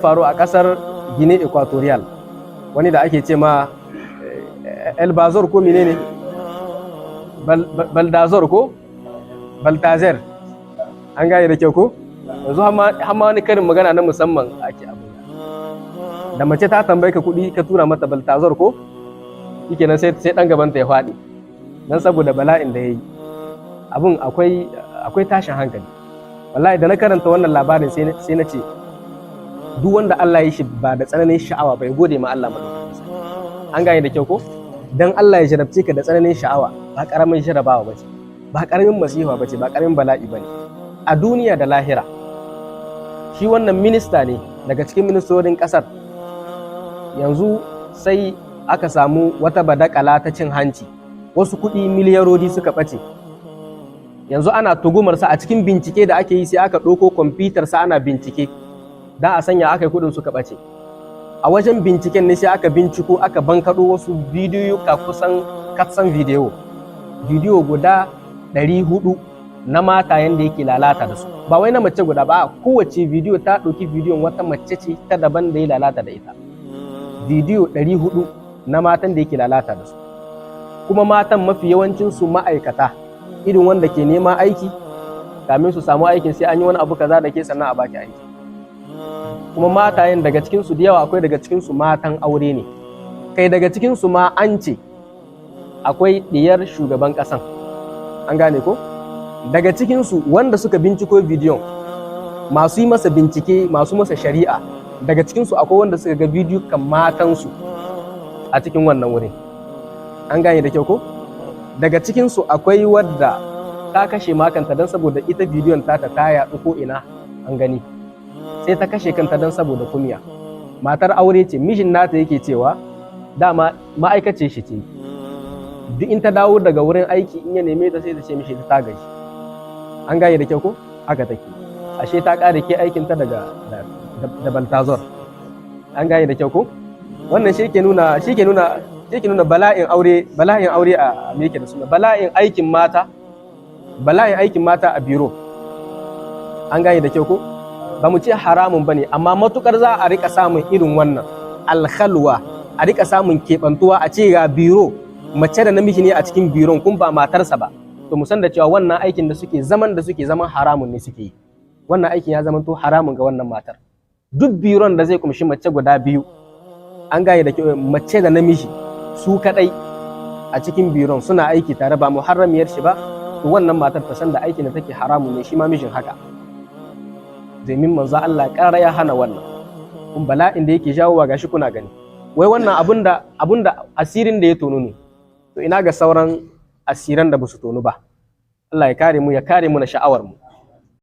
faru a kasar Guinea Equatorial, wani da ake ce ma El Bazor ko menene Baldazor ko Baltazer, an gane da kyau ko yanzu hama wani karin magana na musamman ake abu da mace ta tambaye ka kuɗi ka tura mata Baltazor ko yake nan sai dan gabanta ya faɗi dan saboda bala'in da yayi abun akwai tashin hankali wallahi. Da na karanta wannan labarin sai na ce duk wanda Allah ya shi ba da tsananin sha'awa bai gode ma Allah madaukakin sarki, an gane da kyau ko dan Allah ya jarabce ka da tsananin sha'awa ba karamin jarabawa bace, ba karamin masifa bace, ba karamin bala'i bane a duniya da lahira. Shi wannan minista ne daga cikin ministorin kasar, yanzu sai aka samu wata badakala ta cin hanci, wasu kuɗi miliyarodi suka ɓace. Yanzu ana tugumarsa a cikin bincike da ake yi, sai aka ɗauko kwamfutarsa ana bincike da a sanya aka yi kuɗin suka ɓace. A wajen binciken ne sai aka binciko aka bankaɗo wasu bidiyo ka kusan katsan bidiyo guda 400 na mata yanda yake lalata da su, ba wai na mace guda ba, kowace bidiyo ta ɗauki bidiyon wata mace ce ta daban da ya lalata da ita. Bidiyo 400 na matan da yake lalata da su, kuma matan mafi yawancinsu ma'aikata irin wanda ke neman aiki, kamin su samu aikin sai an yi wani abu kaza da ke sannan a baki aiki. Kuma matayen daga cikinsu da yawa akwai daga cikinsu matan aure ne, kai daga cikinsu ma an ce akwai ɗiyar shugaban ƙasan, an gane ko daga cikinsu wanda suka binciko bidiyon, masu yi masa bincike, masu masa shari'a, daga cikinsu akwai wanda suka ga bidiyo kan matansu a cikin wannan wurin, an gane da kyau ko daga cikinsu akwai wadda ta kashe makanta don saboda ita bidiyon ta yaɗu ko ina an gani, sai ta kashe kanta don saboda kunya. Matar aure ce, mijin nata yake cewa dama ma'aikace shi ce, duk in ta dawo daga wurin aiki in ya neme ta sai ta ce mishi ta gaji, an gane da kyau ko haka take, ashe ta ƙare ke aikinta da Baltazor, an gane da kyau ko wannan shi ke nuna bala'in aure a me yake da suna bala'in aikin mata a biro, an gane da kyau ko ba mu ce haramun bane, amma matukar za a rika samun irin wannan alkhalwa, a rika samun keɓantuwa, a ce ga biro mace da namiji ne a cikin biron kun ba matarsa ba, to mu san da cewa wannan aikin da suke zaman haramun ne suke yi, wannan aikin ya zama to haramun ga wannan matar. Duk biron da zai kumshi mace guda biyu, an gane da kyau mace da namiji su kadai a cikin biron suna aiki tare ba muharramiyar shi ba, to wannan matar ta san da aikin da take haramun ne, shi ma mijin haka. Domin manzo Allah ƙara ya hana wannan, kun bala'in da yake jawowa gashi kuna gani. Wai wannan abunda asirin da ya tono ne, to ina ga sauran asiran da ba su tono ba. Allah ya kare mu na sha'awar mu.